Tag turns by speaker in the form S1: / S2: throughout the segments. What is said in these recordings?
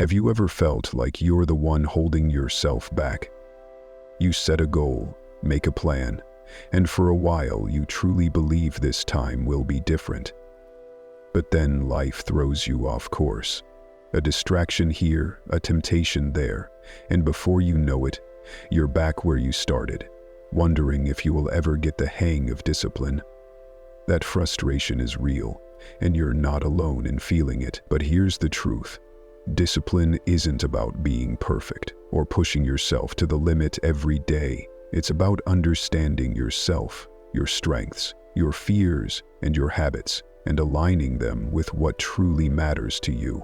S1: Have you ever felt like you're the one holding yourself back? You set a goal, make a plan, and for a while you truly believe this time will be different. But then life throws you off course. A distraction here, a temptation there, and before you know it, you're back where you started, wondering if you will ever get the hang of discipline. That frustration is real, and you're not alone in feeling it. But here's the truth. Discipline isn't about being perfect or pushing yourself to the limit every day. It's about understanding yourself, your strengths, your fears, and your habits, and aligning them with what truly matters to you.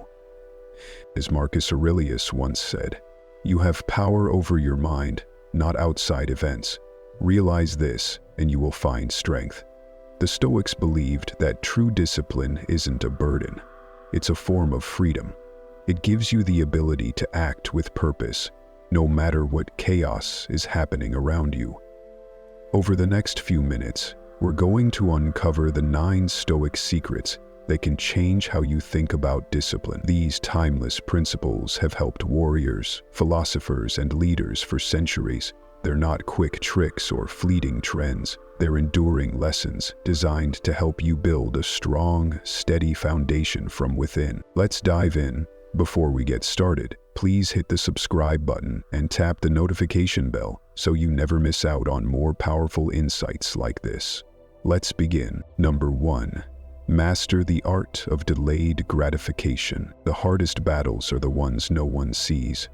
S1: As Marcus Aurelius once said, "You have power over your mind, not outside events. Realize this, and you will find strength." The Stoics believed that true discipline isn't a burden. It's a form of freedom. It gives you the ability to act with purpose, no matter what chaos is happening around you. Over the next few minutes, we're going to uncover the 9 Stoic secrets that can change how you think about discipline. These timeless principles have helped warriors, philosophers, and leaders for centuries. They're not quick tricks or fleeting trends. They're enduring lessons designed to help you build a strong, steady foundation from within. Let's dive in. Before we get started, please hit the subscribe button and tap the notification bell so you never miss out on more powerful insights like this. Let's begin. Number 1. Master the art of delayed gratification. The hardest battles are the ones no one sees.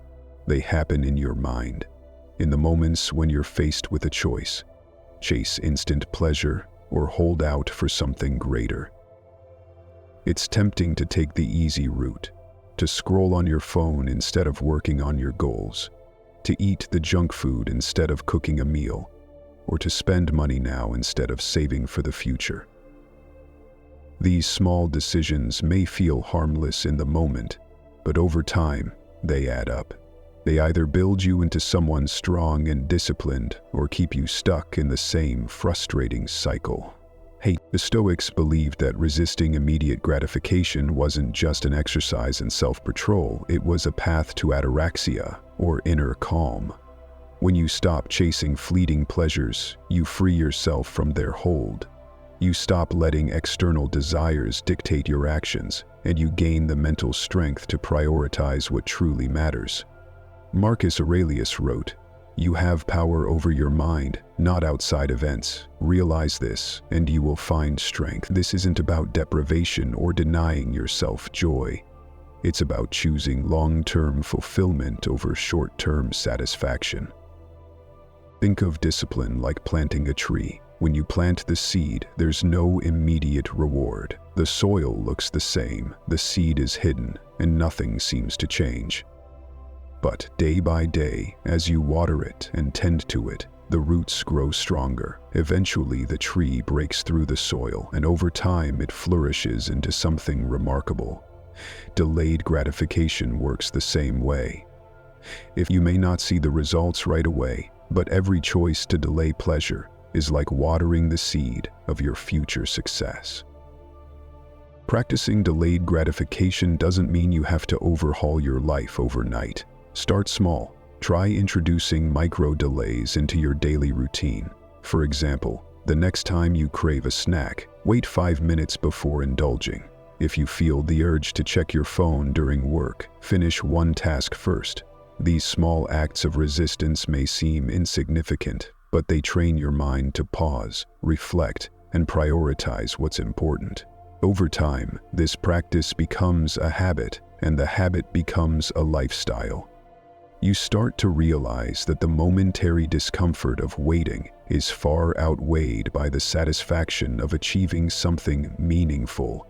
S1: They happen in your mind, in the moments when you're faced with a choice. Chase instant pleasure or hold out for something greater. It's tempting to take the easy route, to scroll on your phone instead of working on your goals, to eat the junk food instead of cooking a meal, or to spend money now instead of saving for the future. These small decisions may feel harmless in the moment, but over time, they add up. They either build you into someone strong and disciplined, or keep you stuck in the same frustrating cycle. The Stoics believed that resisting immediate gratification wasn't just an exercise in self-control, it was a path to ataraxia, or inner calm. When you stop chasing fleeting pleasures, you free yourself from their hold. You stop letting external desires dictate your actions, and you gain the mental strength to prioritize what truly matters. Marcus Aurelius wrote, "You have power over your mind, not outside events. Realize this, and you will find strength." This isn't about deprivation or denying yourself joy. It's about choosing long-term fulfillment over short-term satisfaction. Think of discipline like planting a tree. When you plant the seed, there's no immediate reward. The soil looks the same, the seed is hidden, and nothing seems to change. But day by day, as you water it and tend to it, the roots grow stronger. Eventually, the tree breaks through the soil, and over time it flourishes into something remarkable. Delayed gratification works the same way. If you may not see the results right away, but every choice to delay pleasure is like watering the seed of your future success. Practicing delayed gratification doesn't mean you have to overhaul your life overnight. Start small. Try introducing micro delays into your daily routine. For example, the next time you crave a snack, wait 5 minutes before indulging. If you feel the urge to check your phone during work, finish one task first. These small acts of resistance may seem insignificant, but they train your mind to pause, reflect, and prioritize what's important. Over time, this practice becomes a habit, and the habit becomes a lifestyle. You start to realize that the momentary discomfort of waiting is far outweighed by the satisfaction of achieving something meaningful.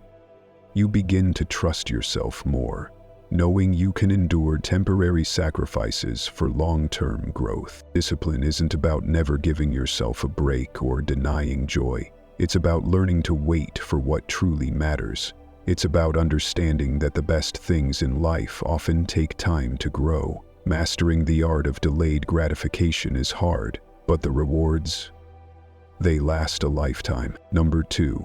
S1: You begin to trust yourself more, knowing you can endure temporary sacrifices for long-term growth. Discipline isn't about never giving yourself a break or denying joy. It's about learning to wait for what truly matters. It's about understanding that the best things in life often take time to grow. Mastering the art of delayed gratification is hard, but the rewards, they last a lifetime. Number 2,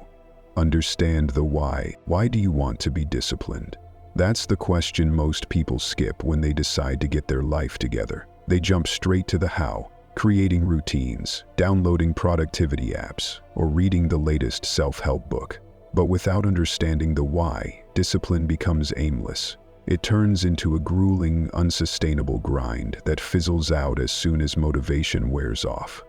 S1: understand the why. Why do you want to be disciplined? That's the question most people skip when they decide to get their life together. They jump straight to the how, creating routines, downloading productivity apps, or reading the latest self-help book. But without understanding the why, discipline becomes aimless. It turns into a grueling, unsustainable grind that fizzles out as soon as motivation wears off.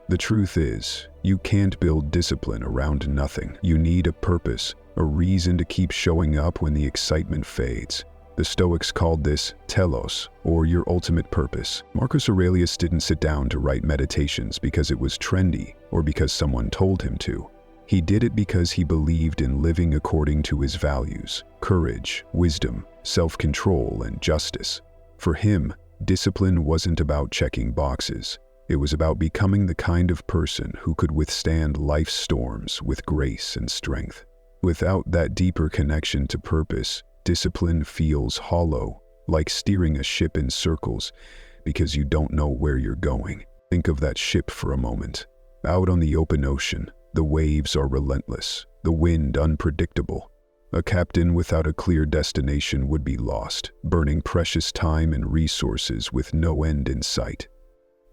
S1: The truth is, you can't build discipline around nothing. You need a purpose, a reason to keep showing up when the excitement fades. The Stoics called this telos, or your ultimate purpose. Marcus Aurelius didn't sit down to write meditations because it was trendy or because someone told him to. He did it because he believed in living according to his values: courage, wisdom, self-control, and justice. For him, discipline wasn't about checking boxes. It was about becoming the kind of person who could withstand life's storms with grace and strength. Without that deeper connection to purpose, discipline feels hollow, like steering a ship in circles because you don't know where you're going. Think of that ship for a moment. Out on the open ocean, the waves are relentless, the wind unpredictable. A captain without a clear destination would be lost, burning precious time and resources with no end in sight.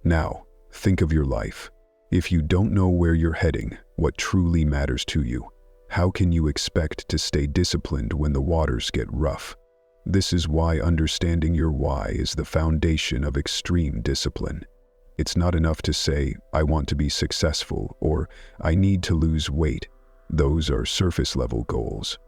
S1: Now, think of your life. If you don't know where you're heading, what truly matters to you, how can you expect to stay disciplined when the waters get rough? This is why understanding your why is the foundation of extreme discipline. It's not enough to say, I want to be successful, or I need to lose weight. Those are surface-level goals.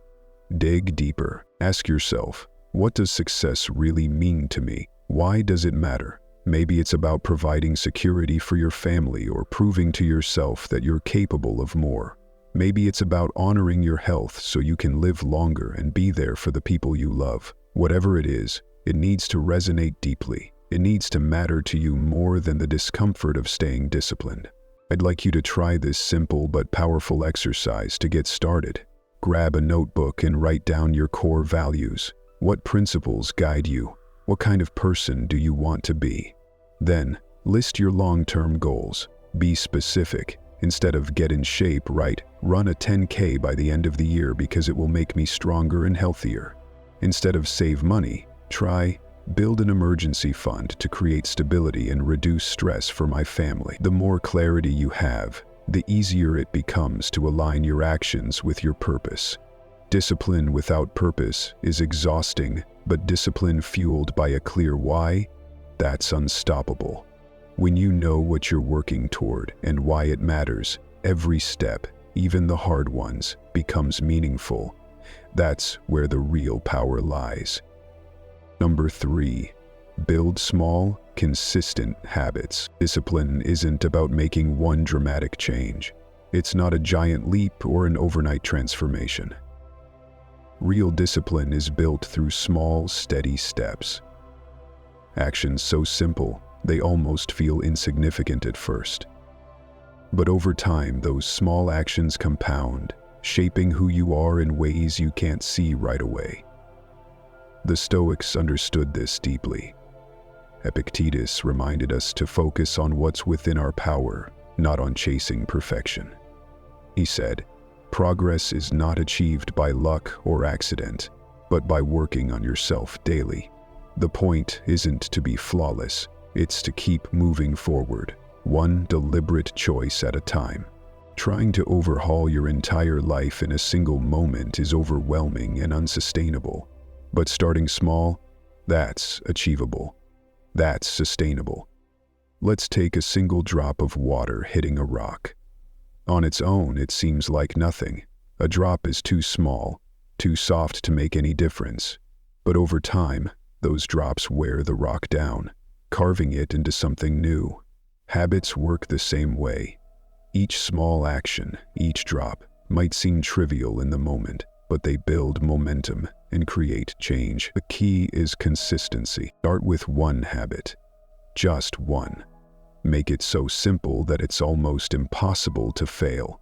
S1: Dig deeper. Ask yourself, what does success really mean to me? Why does it matter? Maybe it's about providing security for your family or proving to yourself that you're capable of more. Maybe it's about honoring your health so you can live longer and be there for the people you love. Whatever it is, it needs to resonate deeply. It needs to matter to you more than the discomfort of staying disciplined. I'd like you to try this simple but powerful exercise to get started. Grab a notebook and write down your core values. What principles guide you? What kind of person do you want to be? Then, list your long-term goals. Be specific. Instead of get in shape, write, run a 10K by the end of the year because it will make me stronger and healthier. Instead of save money, try build an emergency fund to create stability and reduce stress for my family. The more clarity you have, the easier it becomes to align your actions with your purpose. Discipline without purpose is exhausting, but discipline fueled by a clear why, that's unstoppable. When you know what you're working toward and why it matters, every step, even the hard ones, becomes meaningful. That's where the real power lies. Number 3, build small, consistent habits. Discipline isn't about making one dramatic change. It's not a giant leap or an overnight transformation. Real discipline is built through small, steady steps. Actions so simple, they almost feel insignificant at first. But over time, those small actions compound, shaping who you are in ways you can't see right away. The Stoics understood this deeply. Epictetus reminded us to focus on what's within our power, not on chasing perfection. He said, progress is not achieved by luck or accident, but by working on yourself daily. The point isn't to be flawless, it's to keep moving forward, one deliberate choice at a time. Trying to overhaul your entire life in a single moment is overwhelming and unsustainable. But starting small, that's achievable. That's sustainable. Let's take a single drop of water hitting a rock. On its own, it seems like nothing. A drop is too small, too soft to make any difference. But over time, those drops wear the rock down, carving it into something new. Habits work the same way. Each small action, each drop, might seem trivial in the moment, but they build momentum and create change. The key is consistency. Start with one habit, just one. Make it so simple that it's almost impossible to fail.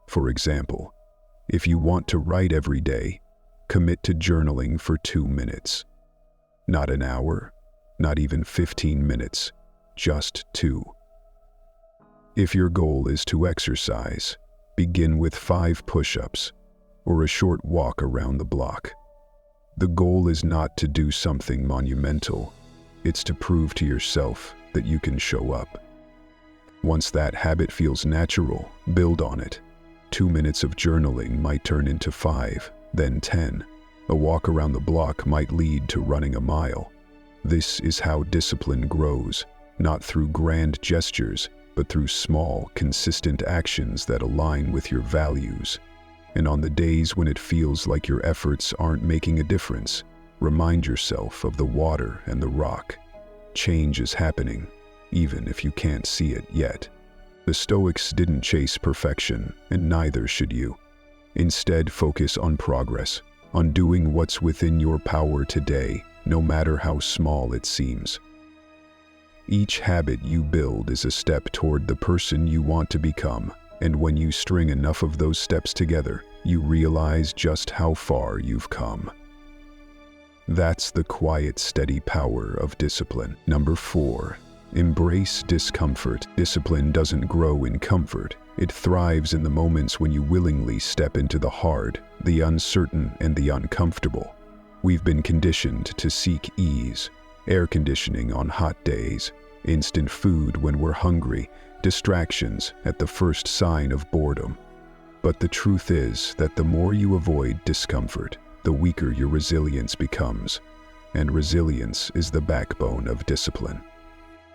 S1: For example, if you want to write every day, commit to journaling for 2 minutes. Not an hour, not even 15 minutes, just 2. If your goal is to exercise, begin with 5 push-ups or a short walk around the block. The goal is not to do something monumental. It's to prove to yourself that you can show up. Once that habit feels natural, build on it. 2 minutes of journaling might turn into 5, then 10. A walk around the block might lead to running a mile. This is how discipline grows, not through grand gestures, but through small, consistent actions that align with your values. And on the days when it feels like your efforts aren't making a difference, remind yourself of the water and the rock. Change is happening, even if you can't see it yet. The Stoics didn't chase perfection, and neither should you. Instead, focus on progress, on doing what's within your power today, no matter how small it seems. Each habit you build is a step toward the person you want to become, and when you string enough of those steps together, you realize just how far you've come. That's the quiet, steady power of discipline. Number 4, embrace discomfort. Discipline doesn't grow in comfort. It thrives in the moments when you willingly step into the hard, the uncertain, and the uncomfortable. We've been conditioned to seek ease, air conditioning on hot days, instant food when we're hungry, distractions at the first sign of boredom. But the truth is that the more you avoid discomfort, the weaker your resilience becomes. And resilience is the backbone of discipline.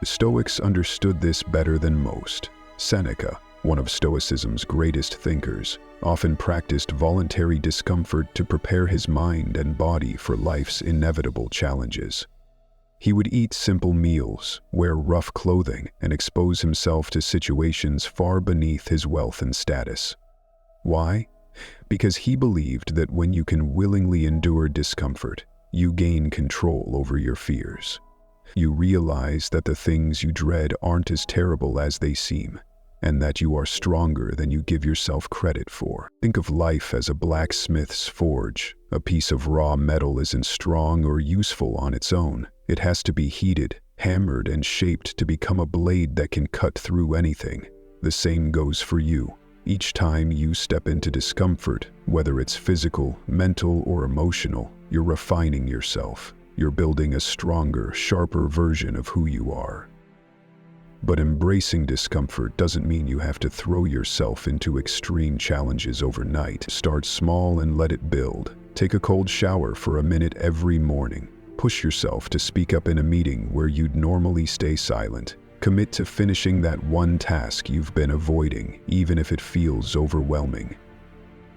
S1: The Stoics understood this better than most. Seneca, one of Stoicism's greatest thinkers, often practiced voluntary discomfort to prepare his mind and body for life's inevitable challenges. He would eat simple meals, wear rough clothing, and expose himself to situations far beneath his wealth and status. Why? Because he believed that when you can willingly endure discomfort, you gain control over your fears. You realize that the things you dread aren't as terrible as they seem, and that you are stronger than you give yourself credit for. Think of life as a blacksmith's forge. A piece of raw metal isn't strong or useful on its own. It has to be heated, hammered, and shaped to become a blade that can cut through anything. The same goes for you. Each time you step into discomfort, whether it's physical, mental, or emotional, you're refining yourself. You're building a stronger, sharper version of who you are. But embracing discomfort doesn't mean you have to throw yourself into extreme challenges overnight. Start small and let it build. Take a cold shower for a minute every morning. Push yourself to speak up in a meeting where you'd normally stay silent. Commit to finishing that one task you've been avoiding, even if it feels overwhelming.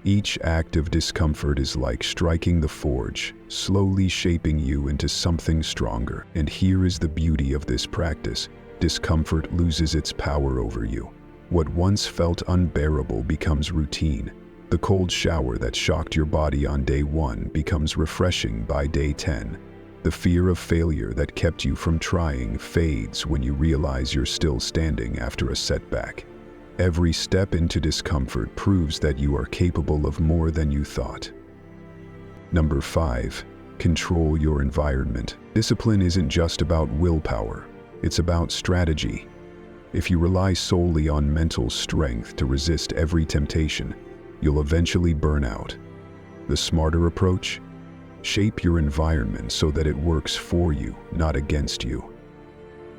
S1: Each act of discomfort is like striking the forge, slowly shaping you into something stronger. And here is the beauty of this practice. Discomfort loses its power over you. What once felt unbearable becomes routine. The cold shower that shocked your body on day 1 becomes refreshing by day 10. The fear of failure that kept you from trying fades when you realize you're still standing after a setback. Every step into discomfort proves that you are capable of more than you thought. Number 5, control your environment. Discipline isn't just about willpower. It's about strategy. If you rely solely on mental strength to resist every temptation, you'll eventually burn out. The smarter approach? Shape your environment so that it works for you, not against you.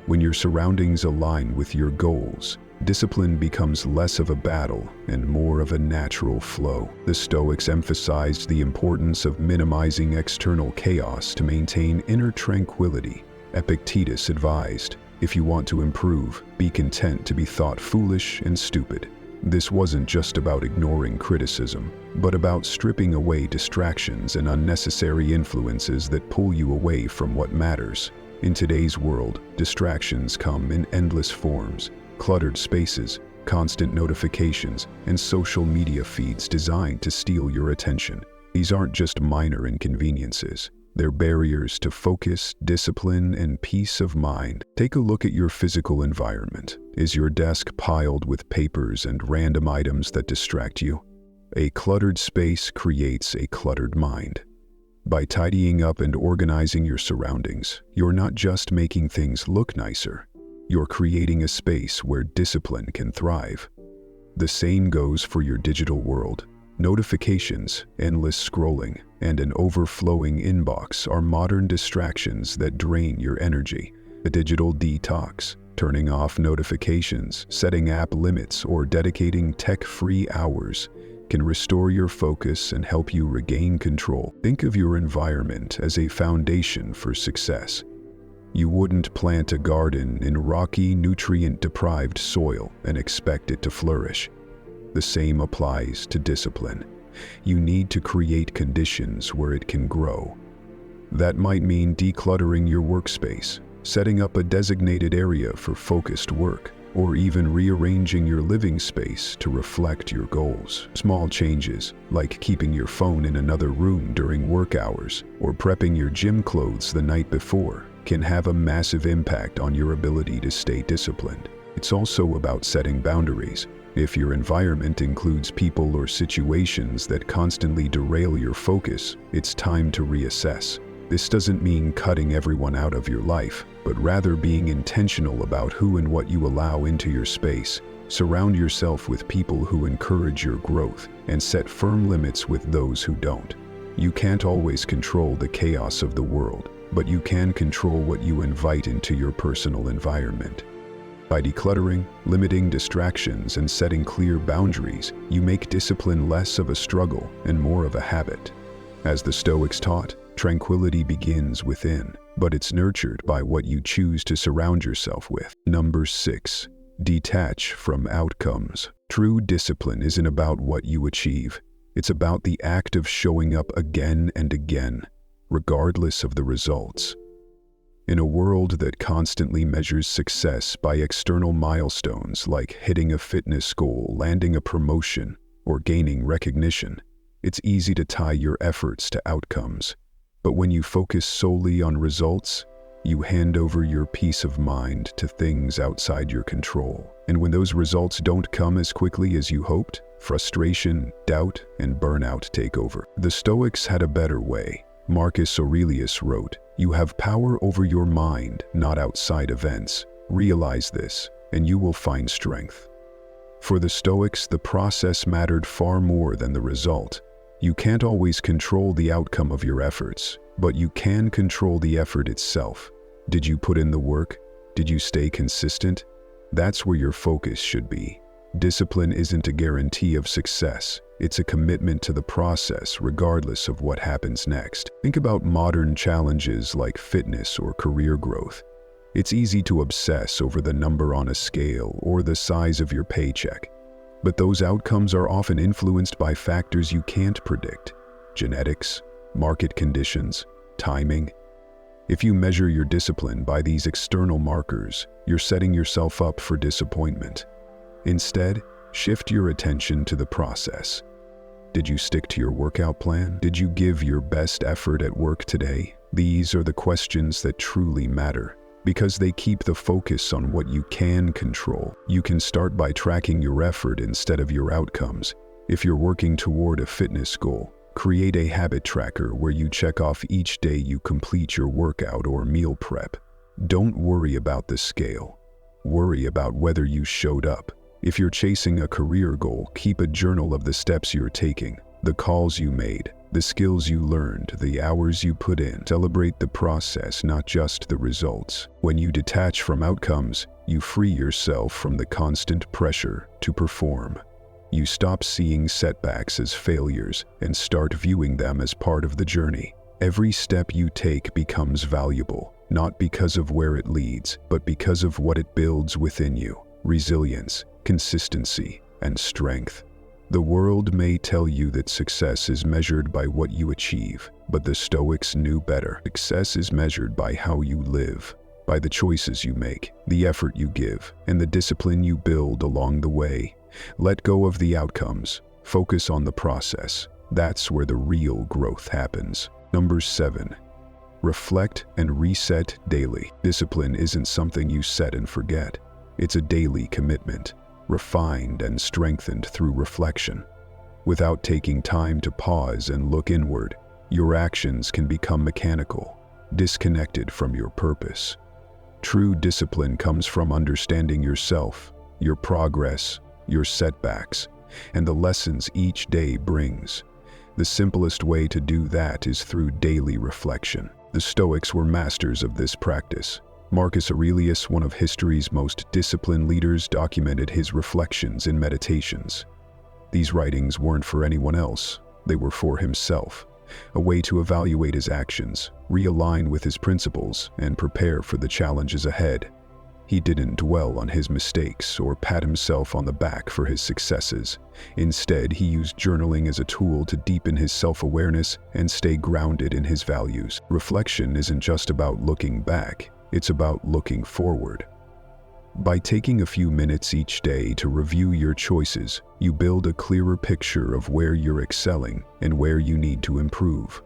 S1: When your surroundings align with your goals, discipline becomes less of a battle and more of a natural flow. The Stoics emphasized the importance of minimizing external chaos to maintain inner tranquility. Epictetus advised, if you want to improve, be content to be thought foolish and stupid. This wasn't just about ignoring criticism, but about stripping away distractions and unnecessary influences that pull you away from what matters. In today's world, distractions come in endless forms: cluttered spaces, constant notifications, and social media feeds designed to steal your attention. These aren't just minor inconveniences. They're barriers to focus, discipline, and peace of mind. Take a look at your physical environment. Is your desk piled with papers and random items that distract you? A cluttered space creates a cluttered mind. By tidying up and organizing your surroundings, you're not just making things look nicer. You're creating a space where discipline can thrive. The same goes for your digital world. Notifications, endless scrolling, and an overflowing inbox are modern distractions that drain your energy. A digital detox, turning off notifications, setting app limits, or dedicating tech-free hours can restore your focus and help you regain control. Think of your environment as a foundation for success. You wouldn't plant a garden in rocky, nutrient-deprived soil and expect it to flourish. The same applies to discipline. You need to create conditions where it can grow. That might mean decluttering your workspace, setting up a designated area for focused work, or even rearranging your living space to reflect your goals. Small changes, like keeping your phone in another room during work hours or prepping your gym clothes the night before, can have a massive impact on your ability to stay disciplined. It's also about setting boundaries. If your environment includes people or situations that constantly derail your focus, it's time to reassess. This doesn't mean cutting everyone out of your life, but rather being intentional about who and what you allow into your space. Surround yourself with people who encourage your growth, and set firm limits with those who don't. You can't always control the chaos of the world, but you can control what you invite into your personal environment. By decluttering, limiting distractions, and setting clear boundaries, you make discipline less of a struggle and more of a habit. As the Stoics taught, tranquility begins within, but it's nurtured by what you choose to surround yourself with. Number 6. Detach from outcomes. True discipline isn't about what you achieve. It's about the act of showing up again and again, regardless of the results. In a world that constantly measures success by external milestones like hitting a fitness goal, landing a promotion, or gaining recognition, it's easy to tie your efforts to outcomes. But when you focus solely on results, you hand over your peace of mind to things outside your control. And when those results don't come as quickly as you hoped, frustration, doubt, and burnout take over. The Stoics had a better way. Marcus Aurelius wrote, "You have power over your mind, not outside events. Realize this, and you will find strength." For the Stoics, the process mattered far more than the result. You can't always control the outcome of your efforts, but you can control the effort itself. Did you put in the work? Did you stay consistent? That's where your focus should be. Discipline isn't a guarantee of success. It's a commitment to the process, regardless of what happens next. Think about modern challenges like fitness or career growth. It's easy to obsess over the number on a scale or the size of your paycheck. But those outcomes are often influenced by factors you can't predict: genetics, market conditions, timing. If you measure your discipline by these external markers, you're setting yourself up for disappointment. Instead, shift your attention to the process. Did you stick to your workout plan? Did you give your best effort at work today? These are the questions that truly matter, because they keep the focus on what you can control. You can start by tracking your effort instead of your outcomes. If you're working toward a fitness goal, create a habit tracker where you check off each day you complete your workout or meal prep. Don't worry about the scale. Worry about whether you showed up. If you're chasing a career goal, keep a journal of the steps you're taking, the calls you made, the skills you learned, the hours you put in. Celebrate the process, not just the results. When you detach from outcomes, you free yourself from the constant pressure to perform. You stop seeing setbacks as failures and start viewing them as part of the journey. Every step you take becomes valuable, not because of where it leads, but because of what it builds within you: resilience, consistency, and strength. The world may tell you that success is measured by what you achieve, but the Stoics knew better. Success is measured by how you live, by the choices you make, the effort you give, and the discipline you build along the way. Let go of the outcomes. Focus on the process. That's where the real growth happens. Number 7. Reflect and reset daily. Discipline isn't something you set and forget. It's a daily commitment, refined and strengthened through reflection. Without taking time to pause and look inward, your actions can become mechanical, disconnected from your purpose. True discipline comes from understanding yourself, your progress, your setbacks, and the lessons each day brings. The simplest way to do that is through daily reflection. The Stoics were masters of this practice. Marcus Aurelius, one of history's most disciplined leaders, documented his reflections and meditations. These writings weren't for anyone else, they were for himself, a way to evaluate his actions, realign with his principles, and prepare for the challenges ahead. He didn't dwell on his mistakes or pat himself on the back for his successes. Instead, he used journaling as a tool to deepen his self-awareness and stay grounded in his values. Reflection isn't just about looking back, it's about looking forward. By taking a few minutes each day to review your choices, you build a clearer picture of where you're excelling and where you need to improve.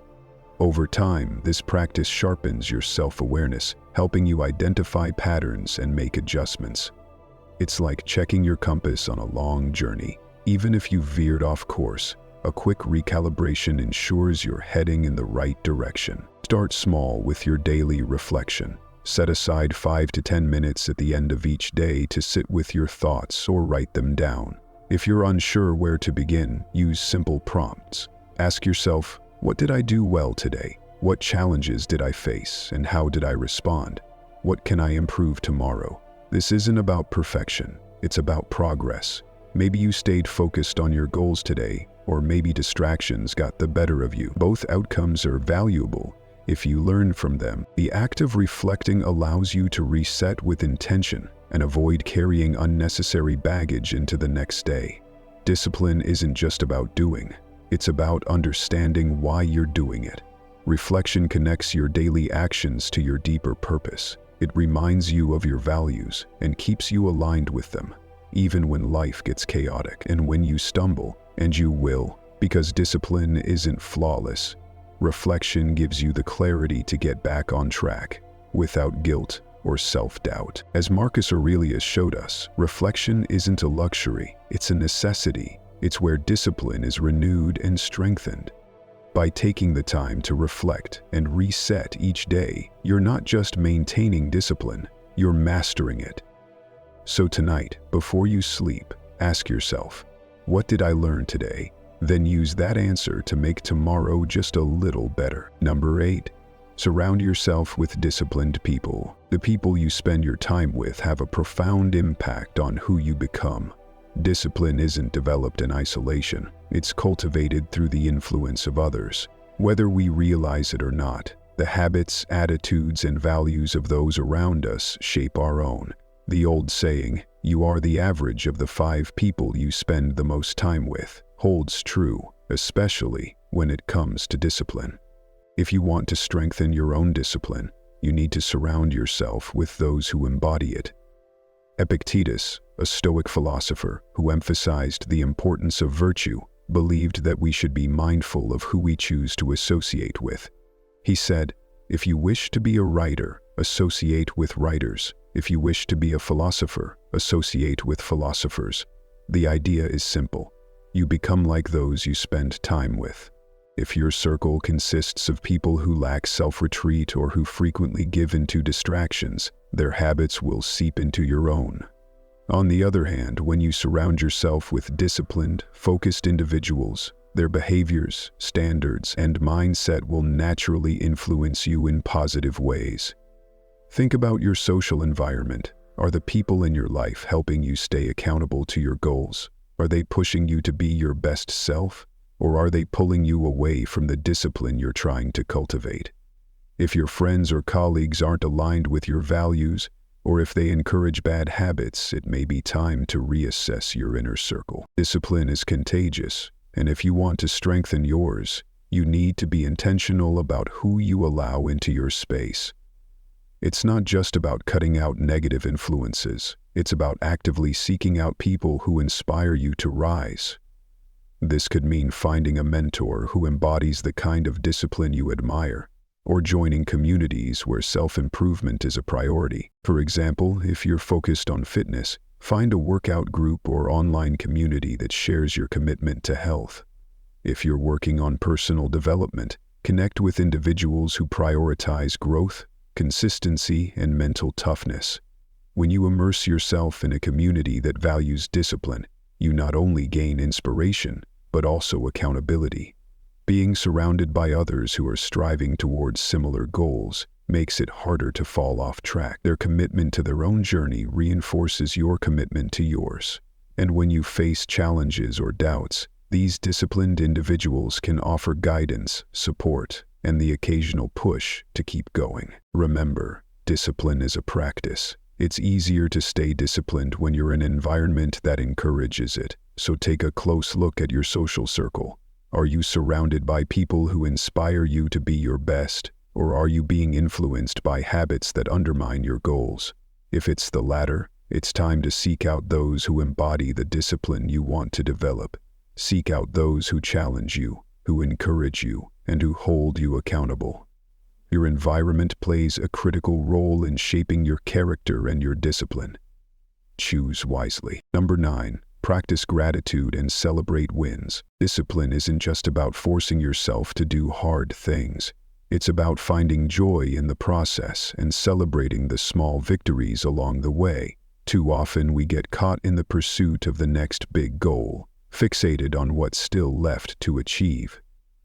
S1: Over time, this practice sharpens your self-awareness, helping you identify patterns and make adjustments. It's like checking your compass on a long journey. Even if you veered off course, a quick recalibration ensures you're heading in the right direction. Start small with your daily reflection. Set aside 5 to 10 minutes at the end of each day to sit with your thoughts or write them down. If you're unsure where to begin, use simple prompts. Ask yourself, what did I do well today? What challenges did I face, and how did I respond? What can I improve tomorrow? This isn't about perfection, it's about progress. Maybe you stayed focused on your goals today, or maybe distractions got the better of you. Both outcomes are valuable if you learn from them. The act of reflecting allows you to reset with intention and avoid carrying unnecessary baggage into the next day. Discipline isn't just about doing, it's about understanding why you're doing it. Reflection connects your daily actions to your deeper purpose. It reminds you of your values and keeps you aligned with them, even when life gets chaotic and when you stumble, and you will, because discipline isn't flawless. Reflection gives you the clarity to get back on track, without guilt or self-doubt. As Marcus Aurelius showed us, reflection isn't a luxury, it's a necessity. It's where discipline is renewed and strengthened. By taking the time to reflect and reset each day, you're not just maintaining discipline, you're mastering it. So tonight, before you sleep, ask yourself, what did I learn today? Then use that answer to make tomorrow just a little better. Number 8. Surround yourself with disciplined people. The people you spend your time with have a profound impact on who you become. Discipline isn't developed in isolation, it's cultivated through the influence of others. Whether we realize it or not, the habits, attitudes, and values of those around us shape our own. The old saying, "You are the average of the 5 people you spend the most time with," holds true, especially when it comes to discipline. If you want to strengthen your own discipline, you need to surround yourself with those who embody it. Epictetus, a Stoic philosopher who emphasized the importance of virtue, believed that we should be mindful of who we choose to associate with. He said, "If you wish to be a writer, associate with writers. If you wish to be a philosopher, associate with philosophers." The idea is simple. You become like those you spend time with. If your circle consists of people who lack self-retreat or who frequently give into distractions, their habits will seep into your own. On the other hand, when you surround yourself with disciplined, focused individuals, their behaviors, standards, and mindset will naturally influence you in positive ways. Think about your social environment. Are the people in your life helping you stay accountable to your goals? Are they pushing you to be your best self? Or are they pulling you away from the discipline you're trying to cultivate? If your friends or colleagues aren't aligned with your values, or if they encourage bad habits, it may be time to reassess your inner circle. Discipline is contagious, and if you want to strengthen yours, you need to be intentional about who you allow into your space. It's not just about cutting out negative influences, it's about actively seeking out people who inspire you to rise. This could mean finding a mentor who embodies the kind of discipline you admire, or joining communities where self-improvement is a priority. For example, if you're focused on fitness, find a workout group or online community that shares your commitment to health. If you're working on personal development, connect with individuals who prioritize growth, consistency, and mental toughness. When you immerse yourself in a community that values discipline, you not only gain inspiration, but also accountability. Being surrounded by others who are striving towards similar goals makes it harder to fall off track. Their commitment to their own journey reinforces your commitment to yours. And when you face challenges or doubts, these disciplined individuals can offer guidance, support, and the occasional push to keep going. Remember, discipline is a practice. It's easier to stay disciplined when you're in an environment that encourages it. So take a close look at your social circle. Are you surrounded by people who inspire you to be your best, or are you being influenced by habits that undermine your goals? If it's the latter, it's time to seek out those who embody the discipline you want to develop. Seek out those who challenge you, who encourage you, and who hold you accountable. Your environment plays a critical role in shaping your character and your discipline. Choose wisely. Number 9. Practice gratitude and celebrate wins. Discipline isn't just about forcing yourself to do hard things. It's about finding joy in the process and celebrating the small victories along the way. Too often we get caught in the pursuit of the next big goal, fixated on what's still left to achieve.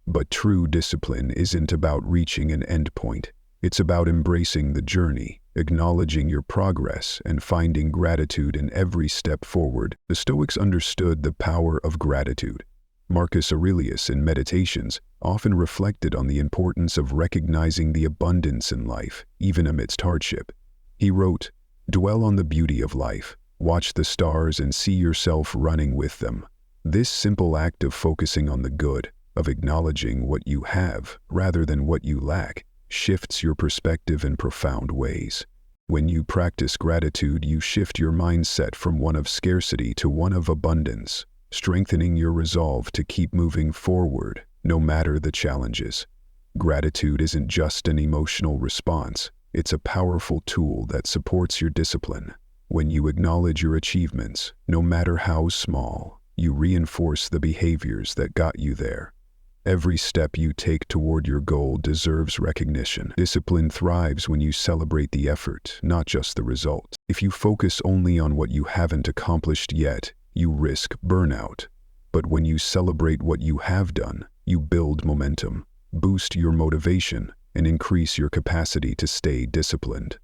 S1: But true discipline isn't about reaching an endpoint. It's about embracing the journey, acknowledging your progress, and finding gratitude in every step forward. The Stoics understood the power of gratitude. Marcus Aurelius in Meditations often reflected on the importance of recognizing the abundance in life, even amidst hardship. He wrote, "Dwell on the beauty of life, watch the stars and see yourself running with them." This simple act of focusing on the good, of acknowledging what you have rather than what you lack, shifts your perspective in profound ways. When you practice gratitude, you shift your mindset from one of scarcity to one of abundance, strengthening your resolve to keep moving forward, no matter the challenges. Gratitude isn't just an emotional response, it's a powerful tool that supports your discipline. When you acknowledge your achievements, no matter how small, you reinforce the behaviors that got you there. Every step you take toward your goal deserves recognition. Discipline thrives when you celebrate the effort, not just the result. If you focus only on what you haven't accomplished yet, you risk burnout. But when you celebrate what you have done, you build momentum, boost your motivation, and increase your capacity to stay disciplined.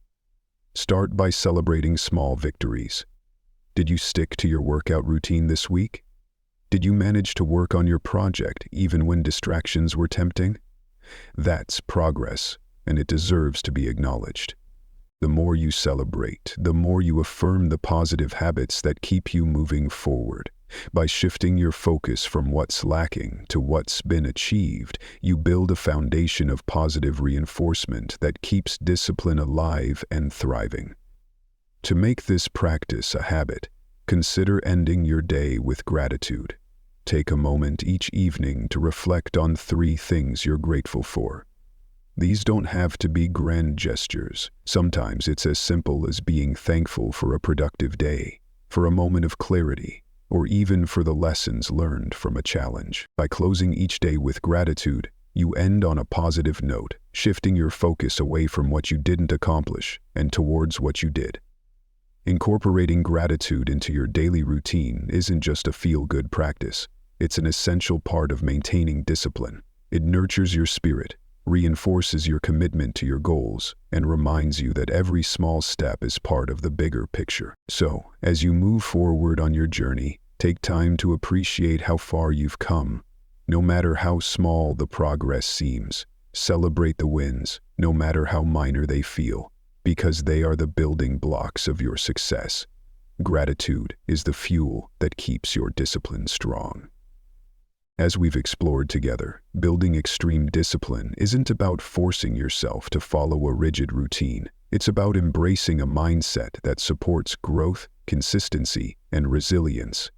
S1: Start by celebrating small victories. Did you stick to your workout routine this week? Did you manage to work on your project even when distractions were tempting? That's progress, and it deserves to be acknowledged. The more you celebrate, the more you affirm the positive habits that keep you moving forward. By shifting your focus from what's lacking to what's been achieved, you build a foundation of positive reinforcement that keeps discipline alive and thriving. To make this practice a habit, consider ending your day with gratitude. Take a moment each evening to reflect on 3 things you're grateful for. These don't have to be grand gestures. Sometimes it's as simple as being thankful for a productive day, for a moment of clarity, or even for the lessons learned from a challenge. By closing each day with gratitude, you end on a positive note, shifting your focus away from what you didn't accomplish and towards what you did. Incorporating gratitude into your daily routine isn't just a feel-good practice. It's an essential part of maintaining discipline. It nurtures your spirit, reinforces your commitment to your goals, and reminds you that every small step is part of the bigger picture. So, as you move forward on your journey, take time to appreciate how far you've come. No matter how small the progress seems, celebrate the wins, no matter how minor they feel, because they are the building blocks of your success. Gratitude is the fuel that keeps your discipline strong. As we've explored together, building extreme discipline isn't about forcing yourself to follow a rigid routine. It's about embracing a mindset that supports growth, consistency, and resilience.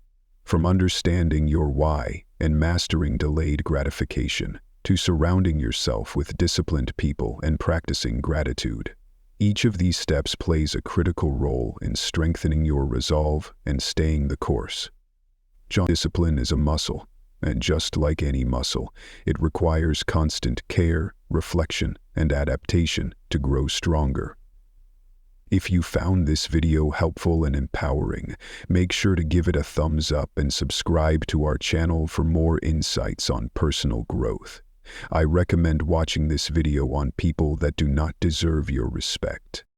S1: From understanding your why and mastering delayed gratification, to surrounding yourself with disciplined people and practicing gratitude, each of these steps plays a critical role in strengthening your resolve and staying the course. Discipline is a muscle, and just like any muscle, it requires constant care, reflection, and adaptation to grow stronger. If you found this video helpful and empowering, make sure to give it a thumbs up and subscribe to our channel for more insights on personal growth. I recommend watching this video on people that do not deserve your respect.